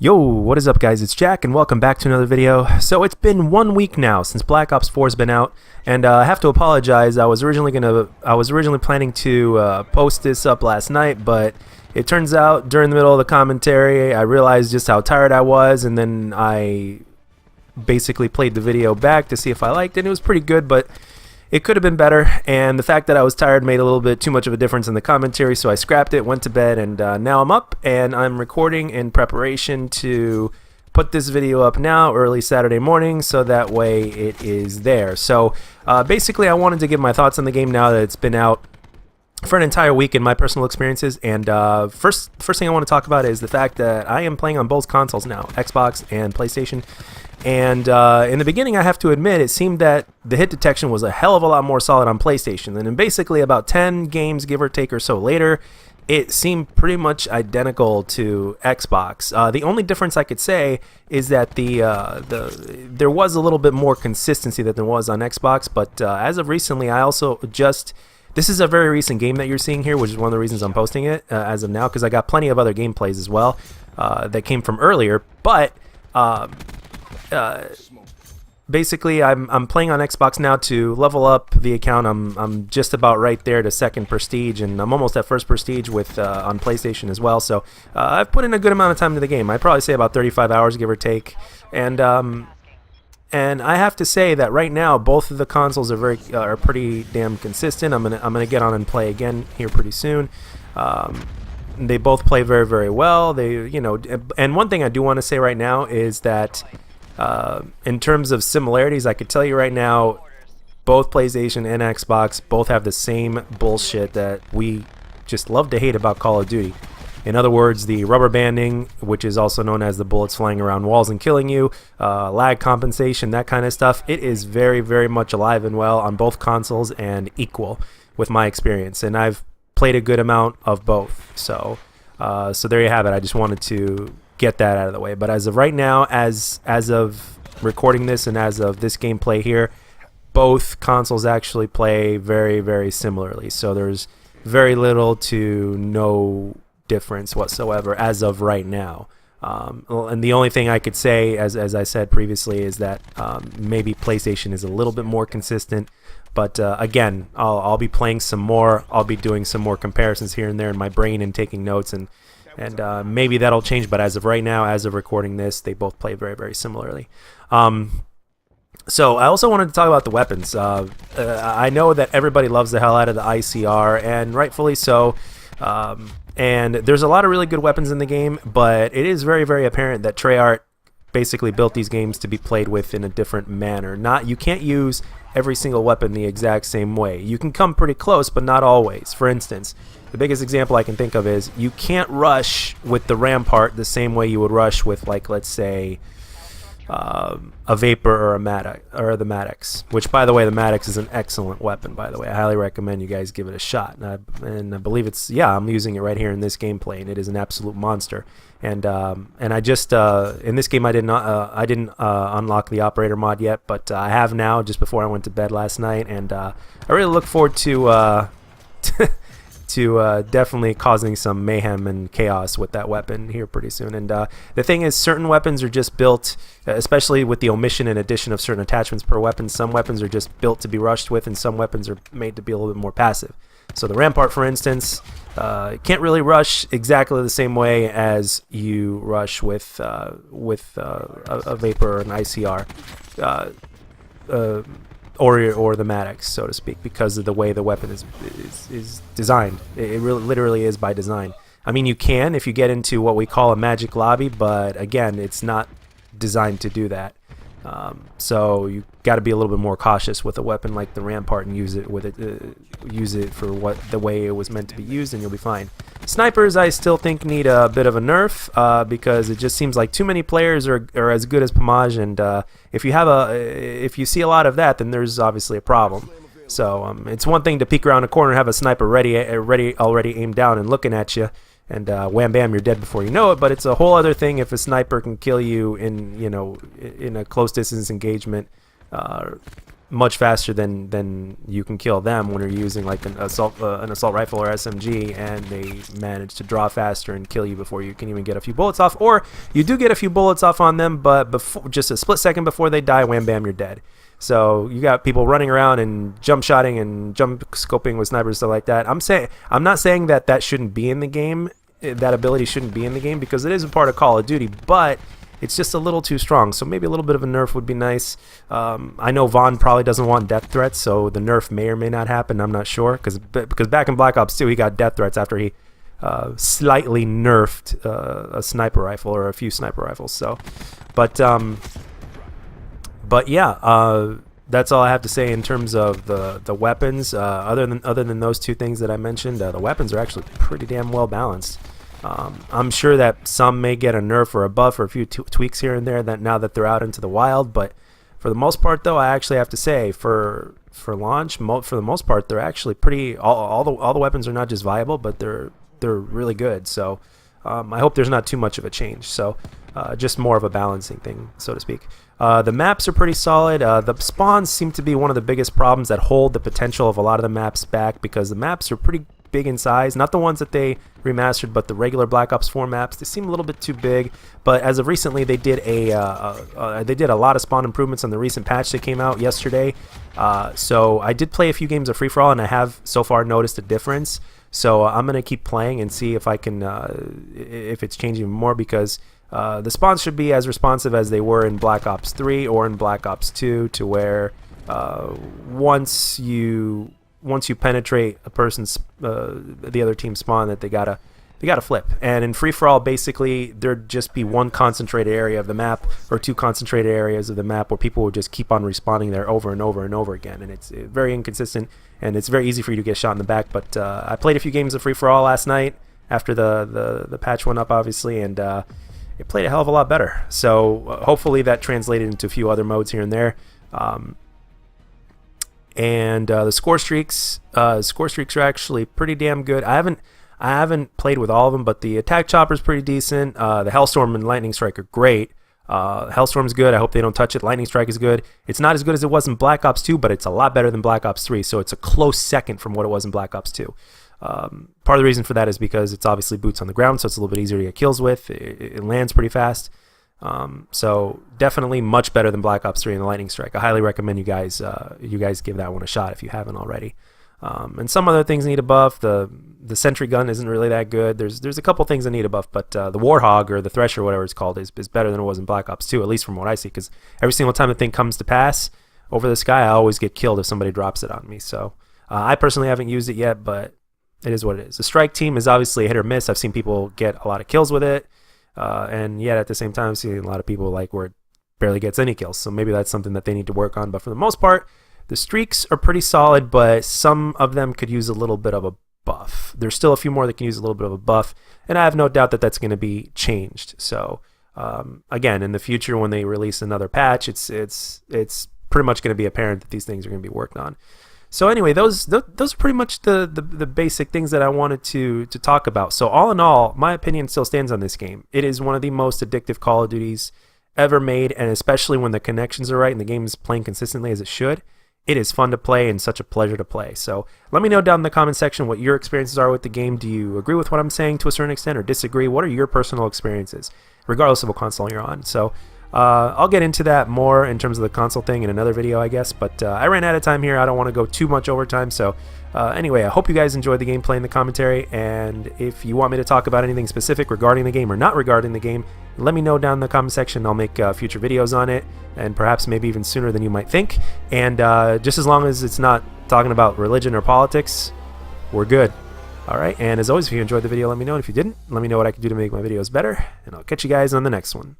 Yo, what is up guys, it's Jack and welcome back to another video. So it's been 1 week now since Black Ops 4 has been out, and I have to apologize. I was originally planning to post this up last night, but it turns out during the middle of the commentary I realized just how tired I was, and then I basically played the video back to see if I liked it, and it was pretty good, but it could have been better, and the fact that I was tired made a little bit too much of a difference in the commentary, so I scrapped it, went to bed, and now I'm up, and I'm recording in preparation to put this video up now, early Saturday morning, so that way it is there. So basically I wanted to give my thoughts on the game now that it's been out for an entire week in my personal experiences, and first thing I want to talk about is the fact that I am playing on both consoles now, Xbox and PlayStation. And in the beginning, I have to admit, it seemed that the hit detection was a hell of a lot more solid on PlayStation. And in basically about 10 games, give or take or so later, it seemed pretty much identical to Xbox. The only difference I could say is that there was a little bit more consistency than there was on Xbox. But as of recently, I also just... This is a very recent game that you're seeing here, which is one of the reasons I'm posting it as of now, because I got plenty of other gameplays as well that came from earlier. But... basically I'm playing on Xbox now to level up the account. I'm just about right there to second prestige, and I'm almost at first prestige with on PlayStation as well. So I've put in a good amount of time to the game. I'd probably say about 35 hours, give or take. And I have to say that right now both of the consoles are pretty damn consistent. I'm gonna get on and play again here pretty soon. They both play very, very well. And one thing I do want to say right now is that in terms of similarities, I could tell you right now, both PlayStation and Xbox both have the same bullshit that we just love to hate about Call of Duty. In other words, the rubber banding, which is also known as the bullets flying around walls and killing you, lag compensation, that kind of stuff. It is very, very much alive and well on both consoles and equal with my experience. And I've played a good amount of both. So there you have it. I just wanted to get that out of the way. But as of right now, as of recording this and as of this gameplay here, both consoles actually play very, very similarly. So there's very little to no difference whatsoever as of right now. And the only thing I could say, as I said previously, is that maybe PlayStation is a little bit more consistent. But again, I'll be playing some more. I'll be doing some more comparisons here and there in my brain and taking notes, and maybe that'll change. But as of right now, as of recording this, they both play very, very similarly. So I also wanted to talk about the weapons. I know that everybody loves the hell out of the ICR, and rightfully so. And there's a lot of really good weapons in the game, but it is very, very apparent that Treyarch basically built these games to be played with in a different manner. You can't use every single weapon the exact same way. You can come pretty close, but not always. For instance, the biggest example I can think of is you can't rush with the Rampart the same way you would rush with, like, let's say, a Vapor or the Maddox. Which, by the way, the Maddox is an excellent weapon. By the way, I highly recommend you guys give it a shot. And I believe I'm using it right here in this gameplay, and it is an absolute monster. And I just in this game I didn't unlock the operator mod yet, but I have now just before I went to bed last night, and I really look forward to definitely causing some mayhem and chaos with that weapon here pretty soon. And the thing is, certain weapons are just built, especially with the omission and addition of certain attachments per weapon, some weapons are just built to be rushed with, and some weapons are made to be a little bit more passive. So the Rampart, for instance, can't really rush exactly the same way as you rush with a Vapor or an ICR. Or the Maddox, so to speak, because of the way the weapon is designed. It really literally is by design. I mean, you can if you get into what we call a magic lobby, but again, it's not designed to do that. So you got to be a little bit more cautious with a weapon like the Rampart and use it for the way it was meant to be used, and you'll be fine. Snipers, I still think, need a bit of a nerf because it just seems like too many players are as good as Pomage, and if you see a lot of that, then there's obviously a problem. So it's one thing to peek around a corner and have a sniper already aimed down and looking at you, and wham bam, you're dead before you know it. But it's a whole other thing if a sniper can kill you in a close distance engagement much faster than you can kill them when you're using like an assault rifle or SMG, and they manage to draw faster and kill you before you can even get a few bullets off, or you do get a few bullets off on them, but before, just a split second before they die, wham bam, you're dead. So you got people running around and jump shotting and jump scoping with snipers, stuff like that. I'm not saying that shouldn't be in the game, that ability shouldn't be in the game, because it is a part of Call of Duty, but it's just a little too strong, so maybe a little bit of a nerf would be nice. I know Vaughn probably doesn't want death threats, so the nerf may or may not happen. I'm not sure, because back in Black Ops 2, he got death threats after he slightly nerfed a sniper rifle or a few sniper rifles. So, but yeah, that's all I have to say in terms of the weapons. Other than those two things that I mentioned, the weapons are actually pretty damn well balanced. I'm sure that some may get a nerf or a buff or a few tweaks here and there now that they're out into the wild, but for the most part, though, I actually have to say for launch, for the most part, they're actually pretty. All the weapons are not just viable, but they're really good. So I hope there's not too much of a change. So just more of a balancing thing, so to speak. The maps are pretty solid. The spawns seem to be one of the biggest problems that hold the potential of a lot of the maps back, because the maps are pretty big in size. Not the ones that they remastered, but the regular Black Ops 4 maps. They seem a little bit too big, but as of recently, they did a lot of spawn improvements on the recent patch that came out yesterday. So I did play a few games of Free For All, and I have so far noticed a difference. So I'm gonna keep playing and see if I can if it's changing more, because the spawns should be as responsive as they were in Black Ops 3 or in Black Ops 2, to where once you penetrate a person's the other team's spawn, that they gotta flip. And in Free For All, basically there'd just be one concentrated area of the map, or two concentrated areas of the map, where people would just keep on respawning there over and over and over again, and it's very inconsistent, and it's very easy for you to get shot in the back. But I played a few games of Free For All last night after the patch went up, obviously, and it played a hell of a lot better. So hopefully that translated into a few other modes here and there. And the score streaks are actually pretty damn good. I haven't played with all of them, but the attack chopper is pretty decent. The Hellstorm and Lightning Strike are great. Hellstorm's good. I hope they don't touch it. Lightning Strike is good. It's not as good as it was in Black Ops 2, but it's a lot better than Black Ops 3, so it's a close second from what it was in Black Ops 2. Part of the reason for that is because it's obviously boots on the ground, so it's a little bit easier to get kills with. It lands pretty fast. So definitely much better than Black Ops 3 and the Lightning Strike. I highly recommend you guys give that one a shot if you haven't already. And some other things need a buff. The Sentry Gun isn't really that good. There's a couple things that need a buff, but the Warthog, or the Thresher, whatever it's called, is better than it was in Black Ops 2, at least from what I see, because every single time the thing comes to pass over the sky, I always get killed if somebody drops it on me. So I personally haven't used it yet, but it is what it is. The Strike Team is obviously a hit or miss. I've seen people get a lot of kills with it, and yet at the same time, I've seen a lot of people like where it barely gets any kills. So maybe that's something that they need to work on. But for the most part, the streaks are pretty solid, but some of them could use a little bit of a buff. There's still a few more that can use a little bit of a buff, and I have no doubt that that's going to be changed. So again, in the future when they release another patch, it's pretty much going to be apparent that these things are going to be worked on. So anyway, those are pretty much the basic things that I wanted to talk about. So all in all, my opinion still stands on this game. It is one of the most addictive Call of Duties ever made, and especially when the connections are right and the game is playing consistently as it should, it is fun to play and such a pleasure to play. So let me know down in the comment section what your experiences are with the game. Do you agree with what I'm saying to a certain extent, or disagree? What are your personal experiences, regardless of what console you're on? So I'll get into that more in terms of the console thing in another video, I guess, but I ran out of time here. I don't want to go too much overtime. So anyway, I hope you guys enjoyed the gameplay and the commentary, and if you want me to talk about anything specific regarding the game or not regarding the game, let me know down in the comment section. I'll make future videos on it, and perhaps maybe even sooner than you might think. And just as long as it's not talking about religion or politics, we're good. Alright, and as always, if you enjoyed the video, let me know. And if you didn't, let me know what I can do to make my videos better, and I'll catch you guys on the next one.